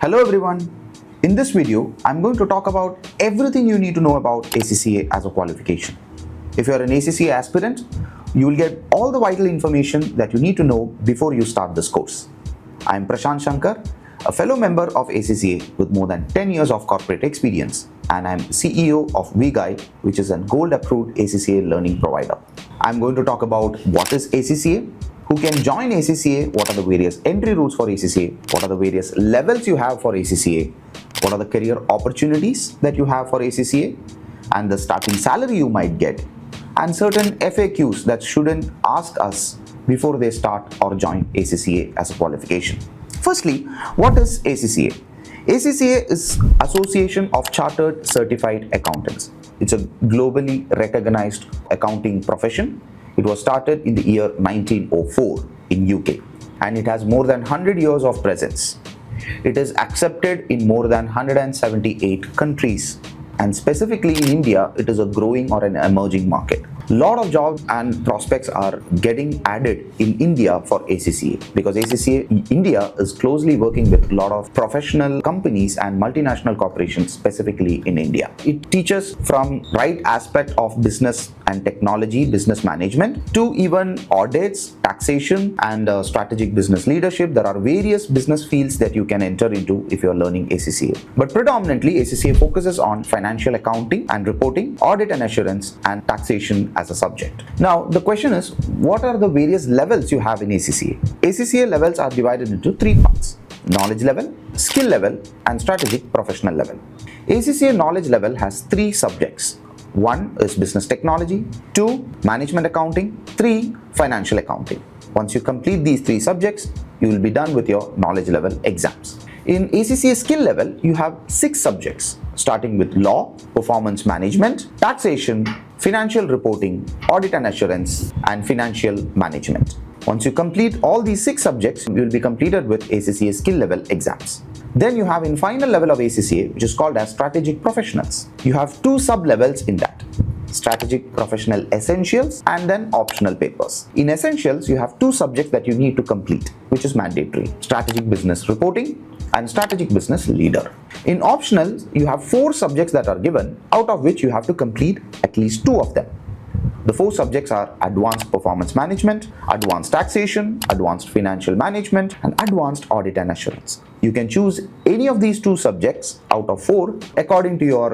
Hello everyone. In this video, I'm going to talk about everything you need to know about ACCA as a qualification. If you're an ACCA aspirant, you will get all the vital information that you need to know before you start this course. I'm Prasanth Sankar, a fellow member of ACCA with more than 10 years of corporate experience, and I'm CEO of WeGyde, which is a gold-approved ACCA learning provider. I'm going to talk about what is ACCA, who can join ACCA, what are the various entry routes for ACCA, what are the various levels you have for ACCA, what are the career opportunities that you have for ACCA, and the starting salary you might get, and certain FAQs that students ask us before they start or join ACCA as a qualification. Firstly, what is ACCA? ACCA is Association of Chartered Certified Accountants. It's a globally recognized accounting profession. It was started in the year 1904 in UK, and it has more than 100 years of presence. It is accepted in more than 178 countries, and specifically in India, it is a growing or an emerging market. A lot of jobs and prospects are getting added in India for ACCA because ACCA in India is closely working with a lot of professional companies and multinational corporations, specifically in India. It teaches from right aspect of business and technology, business management, to even audits, taxation, and strategic business leadership. There are various business fields that you can enter into if you're learning ACCA. But predominantly, ACCA focuses on financial accounting and reporting, audit and assurance, and taxation as a subject. Now, the question is, what are the various levels you have in ACCA? ACCA levels are divided into three parts: knowledge level, skill level, and strategic professional level. ACCA knowledge level has three subjects. 1 is business technology, 2 management accounting, 3 financial accounting. Once you complete these three subjects, you will be done with your knowledge level exams. In ACCA skill level, you have 6 subjects, starting with law, performance management, taxation, financial reporting, audit and assurance, and financial management. Once you complete all these 6 subjects, you will be completed with ACCA skill level exams. Then you have in final level of ACCA, which is called as strategic professionals. You have 2 sub-levels in that: strategic professional essentials and then optional papers. In essentials, you have 2 subjects that you need to complete, which is mandatory: strategic business reporting and strategic business leader. In optionals, you have 4 subjects that are given, out of which you have to complete at least 2 of them. The 4 subjects are advanced performance management, advanced taxation, advanced financial management, and advanced audit and assurance. You can choose any of these 2 subjects out of 4 according to your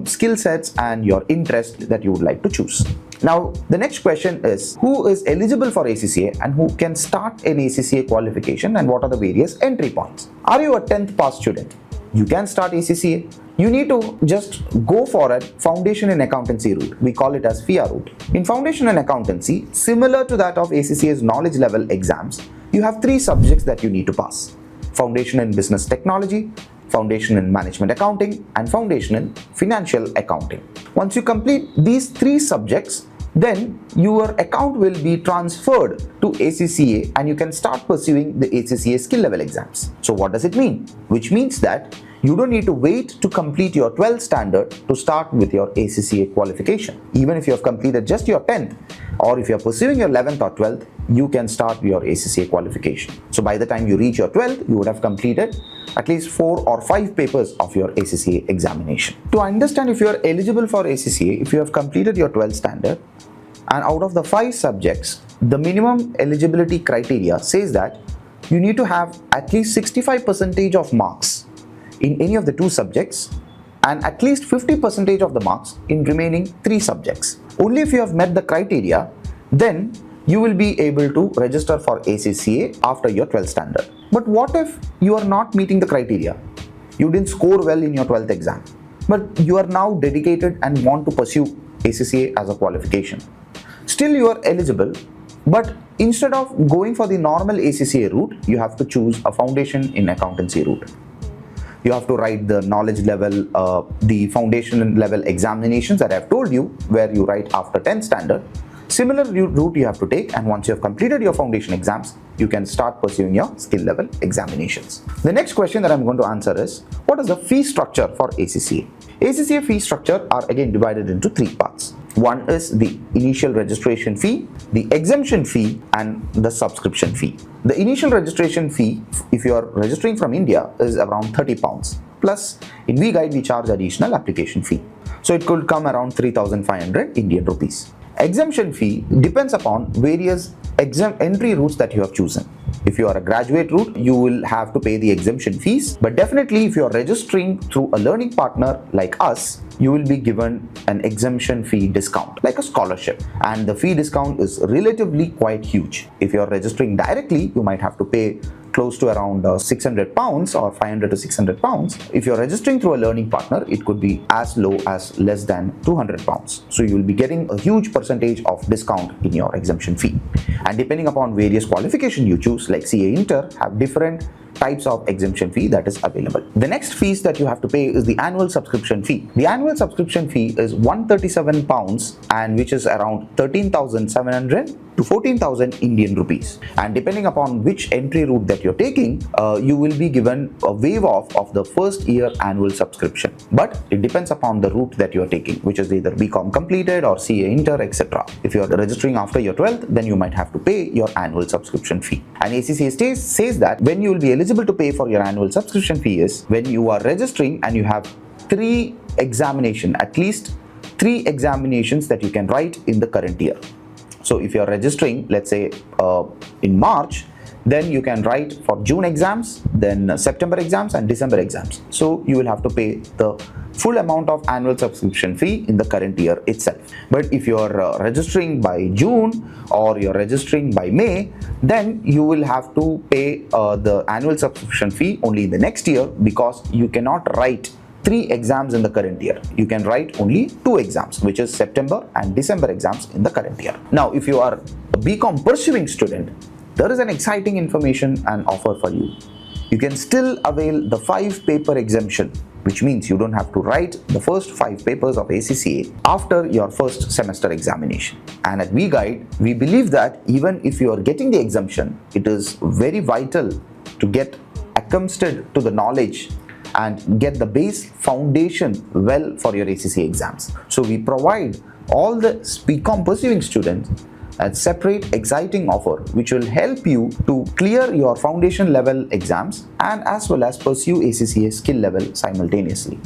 skill sets and your interest that you would like to choose. Now, the next question is, who is eligible for ACCA and who can start an ACCA qualification, and what are the various entry points? Are you a 10th pass student? You can start ACCA. You need to just go for a foundation in accountancy route. We call it as FIA route. In foundation in accountancy, similar to that of ACCA's knowledge level exams, you have 3 subjects that you need to pass: foundation in business technology, foundation in management accounting, and foundation in financial accounting. Once you complete these 3 subjects, then your account will be transferred to ACCA and you can start pursuing the ACCA skill level exams. So what does it mean? Which means that you don't need to wait to complete your 12th standard to start with your ACCA qualification. Even if you have completed just your 10th, or if you're pursuing your 11th or 12th, you can start your ACCA qualification. So by the time you reach your 12th, you would have completed at least 4 or 5 papers of your ACCA examination. To understand if you are eligible for ACCA, if you have completed your 12th standard, and out of the 5 subjects, the minimum eligibility criteria says that you need to have at least 65% of marks in any of the 2 subjects and at least 50% of the marks in remaining 3 subjects. Only if you have met the criteria, then you will be able to register for ACCA after your 12th standard. But what if you are not meeting the criteria? You didn't score well in your 12th exam, but you are now dedicated and want to pursue ACCA as a qualification. Still, you are eligible, but instead of going for the normal ACCA route, you have to choose a foundation in accountancy route. You have to write the knowledge level, the foundation level examinations that I have told you, where you write after 10th standard. Similar route you have to take, and once you have completed your foundation exams, you can start pursuing your skill level examinations. The next question that I'm going to answer is, what is the fee structure for ACCA? ACCA fee structure are again divided into 3 parts. One is the initial registration fee, the exemption fee, and the subscription fee. The initial registration fee, if you are registering from India, is around £30. Plus, in WeGyde, we charge additional application fee. So it could come around 3,500 Indian rupees. Exemption fee depends upon various entry routes that you have chosen. If you are a graduate route, you will have to pay the exemption fees. But definitely, if you are registering through a learning partner like us, you will be given an exemption fee discount, like a scholarship. And the fee discount is relatively quite huge. If you are registering directly, you might have to pay close to around £600 or £500 to £600. If you're registering through a learning partner, it could be as low as less than £200. So you will be getting a huge percentage of discount in your exemption fee. And depending upon various qualification you choose, like CA Inter, have different types of exemption fee that is available. The next fees that you have to pay is the annual subscription fee. The annual subscription fee is £137, and which is around 13,700 to 14,000 Indian rupees. And depending upon which entry route that you're taking, you will be given a waive off of the first year annual subscription. But it depends upon the route that you're taking, which is either BCom completed or CA Inter, etc. If you're registering after your 12th, then you might have to pay your annual subscription fee. And ACCA says that when you will be eligible to pay for your annual subscription fee is when you are registering and you have at least three examinations that you can write in the current year. So if you are registering, let's say in March, then you can write for June exams, then September exams and December exams. So you will have to pay the full amount of annual subscription fee in the current year itself. But if you are registering by June or you're registering by May, then you will have to pay the annual subscription fee only in the next year, because you cannot write 3 exams in the current year. You can write only 2 exams, which is September and December exams in the current year. Now, if you are a BCom pursuing student, there is an exciting information and offer for you. You can still avail the 5-paper exemption, which means you don't have to write the first 5 papers of ACCA after your first semester examination. And at WeGyde, we believe that even if you are getting the exemption, it is very vital to get accustomed to the knowledge and get the base foundation well for your ACCA exams. So we provide all the BCom pursuing students a separate exciting offer which will help you to clear your foundation level exams and as well as pursue ACCA skill level simultaneously.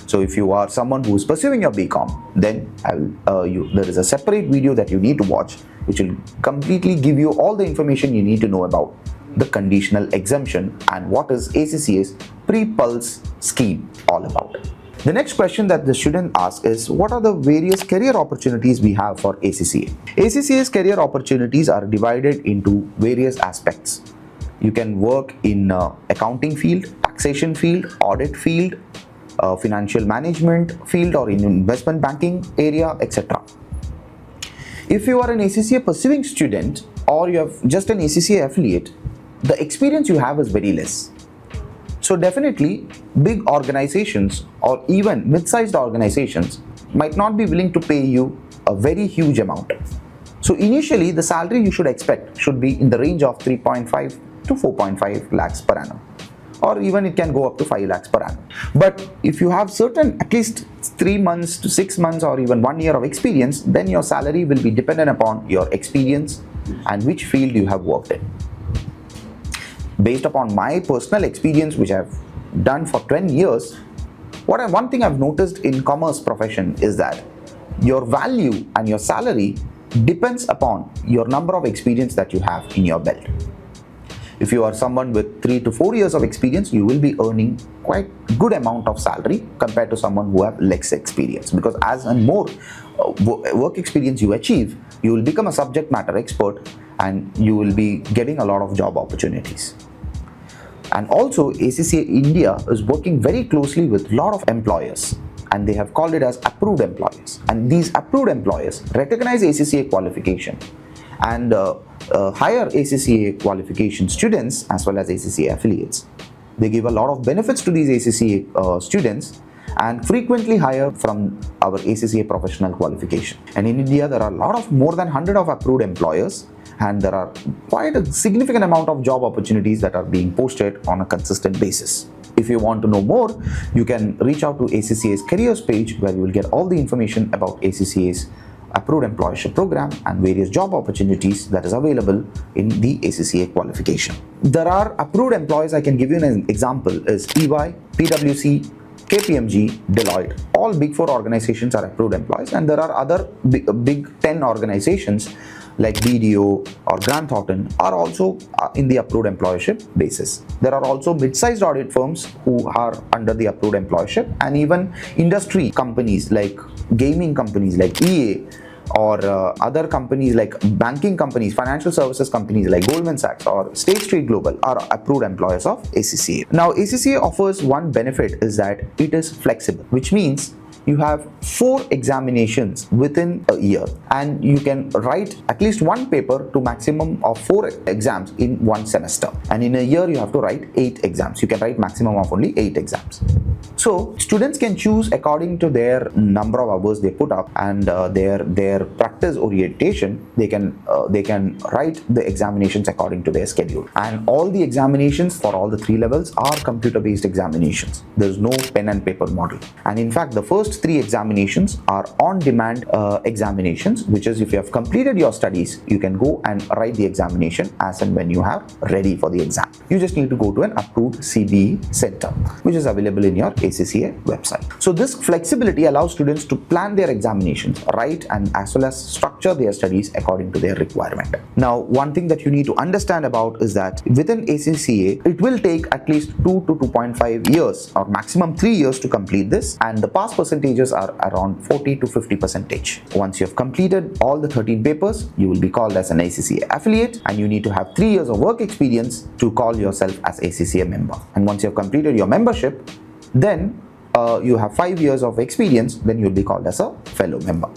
So if you are someone who is pursuing your BCom, then there is a separate video that you need to watch which will completely give you all the information you need to know about the conditional exemption and what is ACCA's pre-pulse scheme all about. The next question that the student asks is, what are the various career opportunities we have for ACCA? ACCA's career opportunities are divided into various aspects. You can work in accounting field, taxation field, audit field, financial management field, or in investment banking area, etc. If you are an ACCA pursuing student or you have just an ACCA affiliate, the experience you have is very less. So definitely big organizations or even mid-sized organizations might not be willing to pay you a very huge amount. So initially the salary you should expect should be in the range of 3.5 to 4.5 lakhs per annum, or even it can go up to 5 lakhs per annum. But if you have certain at least 3 months to 6 months or even 1 year of experience, then your salary will be dependent upon your experience and which field you have worked in. Based upon my personal experience, which I've done for 10 years, one thing I've noticed in commerce profession is that your value and your salary depends upon your number of experience that you have in your belt. If you are someone with 3 to 4 years of experience, you will be earning quite good amount of salary compared to someone who have less experience, because as and more work experience you achieve, you will become a subject matter expert and you will be getting a lot of job opportunities. And also ACCA India is working very closely with a lot of employers, and they have called it as approved employers. And these approved employers recognize ACCA qualification and hire ACCA qualification students as well as ACCA affiliates. They give a lot of benefits to these ACCA students and frequently hire from our ACCA professional qualification. And in India, there are more than 100 of approved employers, and there are quite a significant amount of job opportunities that are being posted on a consistent basis. If you want to know more, you can reach out to ACCA's careers page, where you will get all the information about ACCA's approved employership program and various job opportunities that is available in the ACCA qualification. There are approved employers. I can give you an example is EY, PwC, KPMG, Deloitte. All big 4 organizations are approved employers, and there are other big 10 organizations like BDO or Grant Thornton are also in the approved employership basis. There are also mid-sized audit firms who are under the approved employership, and even industry companies like gaming companies like EA, or other companies like banking companies, financial services companies like Goldman Sachs or State Street Global are approved employers of ACCA. Now, ACCA offers one benefit is that it is flexible, which means you have 4 examinations within a year, and you can write at least one paper to maximum of 4 exams in one semester. And in a year, you have to write 8 exams. You can write maximum of only 8 exams. So students can choose according to their number of hours they put up and their practice orientation. They can write the examinations according to their schedule. And all the examinations for all the 3 levels are computer-based examinations. There's no pen and paper model. And in fact, the first 3 examinations are on-demand examinations, which is if you have completed your studies, you can go and write the examination as and when you are ready for the exam. You just need to go to an approved CBE center, which is available in your ACCA website. So this flexibility allows students to plan their examinations, write, and as well as structure their studies according to their requirement. Now, one thing that you need to understand about is that within ACCA, it will take at least 2 to 2.5 years or maximum 3 years to complete this, and the pass percentages are around 40 to 50%. Once you have completed all the 13 papers, you will be called as an ACCA affiliate, and you need to have 3 years of work experience to call yourself as ACCA member. And once you have completed your membership, then you have 5 years of experience, then you'll be called as a fellow member.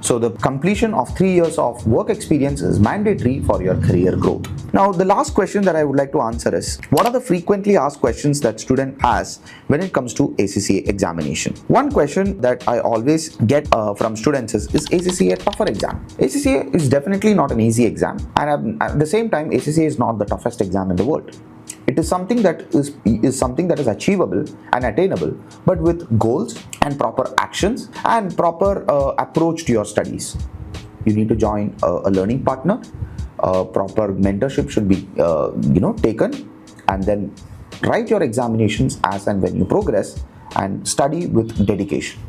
So the completion of 3 years of work experience is mandatory for your career growth. Now, the last question that I would like to answer is, what are the frequently asked questions that student has when it comes to ACCA examination? One question that I always get from students is ACCA a tougher exam? ACCA is definitely not an easy exam, and at the same time, ACCA is not the toughest exam in the world. It is something that is achievable and attainable, but with goals and proper actions and proper approach to your studies. You need to join a learning partner. Proper mentorship should be taken, and then write your examinations as and when you progress, and study with dedication.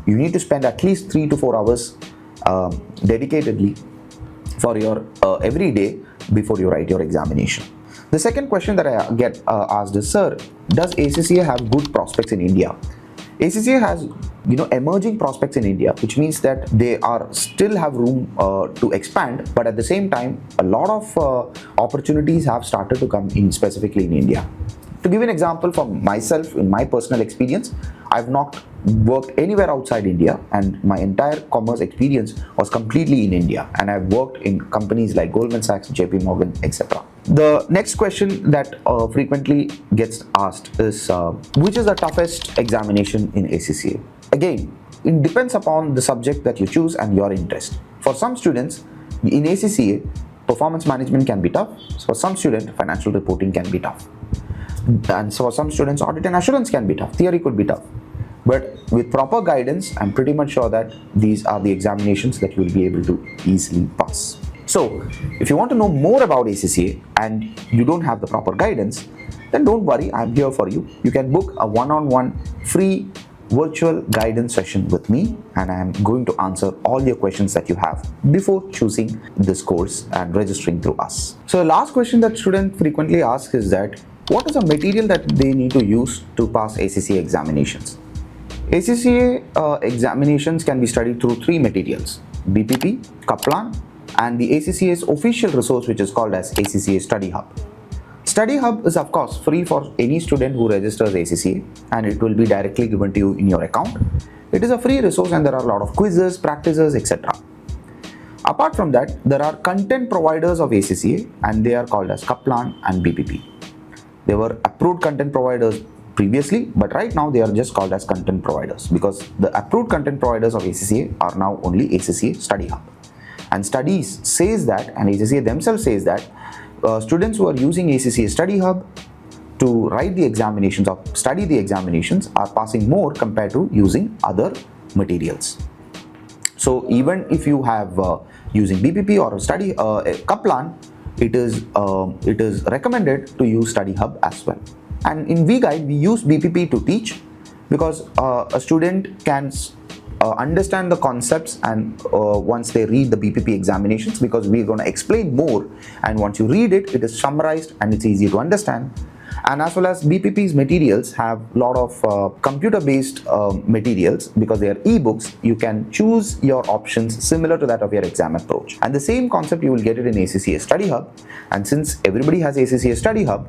You need to spend at least 3 to 4 hours dedicatedly for your every day before you write your examination. The second question that I get asked is, sir, does ACCA have good prospects in India? ACCA has emerging prospects in India, which means that they are still have room to expand, but at the same time, a lot of opportunities have started to come in specifically in India. To give an example from myself, in my personal experience, I've not worked anywhere outside India, and my entire commerce experience was completely in India, and I've worked in companies like Goldman Sachs, JP Morgan, etc. The next question that frequently gets asked is, which is the toughest examination in ACCA? Again, it depends upon the subject that you choose and your interest. For some students in ACCA, performance management can be tough. For some students, financial reporting can be tough. And so for some students, audit and assurance can be tough. Theory could be tough. But with proper guidance, I'm pretty much sure that these are the examinations that you will be able to easily pass. So, if you want to know more about ACCA and you don't have the proper guidance, then don't worry, I'm here for you. You can book a one-on-one free virtual guidance session with me, and I am going to answer all your questions that you have before choosing this course and registering through us. So the last question that students frequently ask is that, what is the material that they need to use to pass ACCA examinations? ACCA examinations can be studied through 3 materials: BPP, Kaplan, and the ACCA's official resource, which is called as ACCA Study Hub. Study Hub is of course free for any student who registers ACCA, and it will be directly given to you in your account. It is a free resource, and there are a lot of quizzes, practices, etc. Apart from that, there are content providers of ACCA, and they are called as Kaplan and BPP. They were approved content providers previously, but right now they are just called as content providers, because the approved content providers of ACCA are now only ACCA Study Hub. And studies says that, and ACCA themselves says that, students who are using ACCA Study Hub to write the examinations or study the examinations are passing more compared to using other materials. So even if you have using BPP or a Kaplan, it is recommended to use Study Hub as well. And in WeGyde, we use BPP to teach because a student can understand the concepts and once they read the BPP examinations, because we're going to explain more, and once you read it, it is summarized and it's easy to understand. And as well as BPP's materials have a lot of computer-based materials, because they are ebooks. You can choose your options similar to that of your exam approach. And the same concept you will get it in ACCA Study Hub. And since everybody has ACCA Study Hub,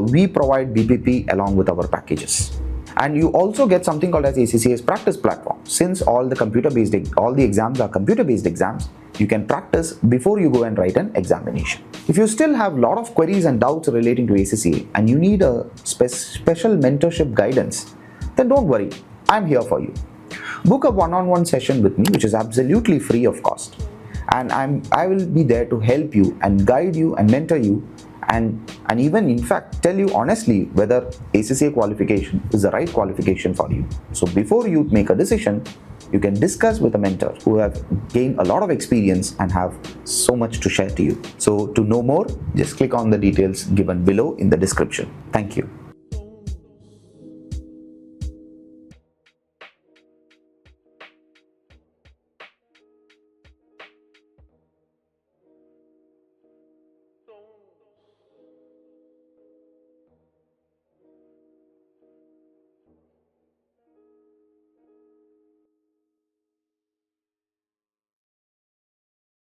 we provide BPP along with our packages. And you also get something called as ACCA's practice platform. Since all the exams are computer-based exams, you can practice before you go and write an examination. If you still have a lot of queries and doubts relating to ACCA and you need a special mentorship guidance, then don't worry, I'm here for you. Book a one-on-one session with me, which is absolutely free of cost. And I will be there to help you and guide you and mentor you, and even in fact tell you honestly whether ACCA qualification is the right qualification for you. So before you make a decision, you can discuss with a mentor who have gained a lot of experience and have so much to share to you. So to know more, just click on the details given below in the description. Thank you.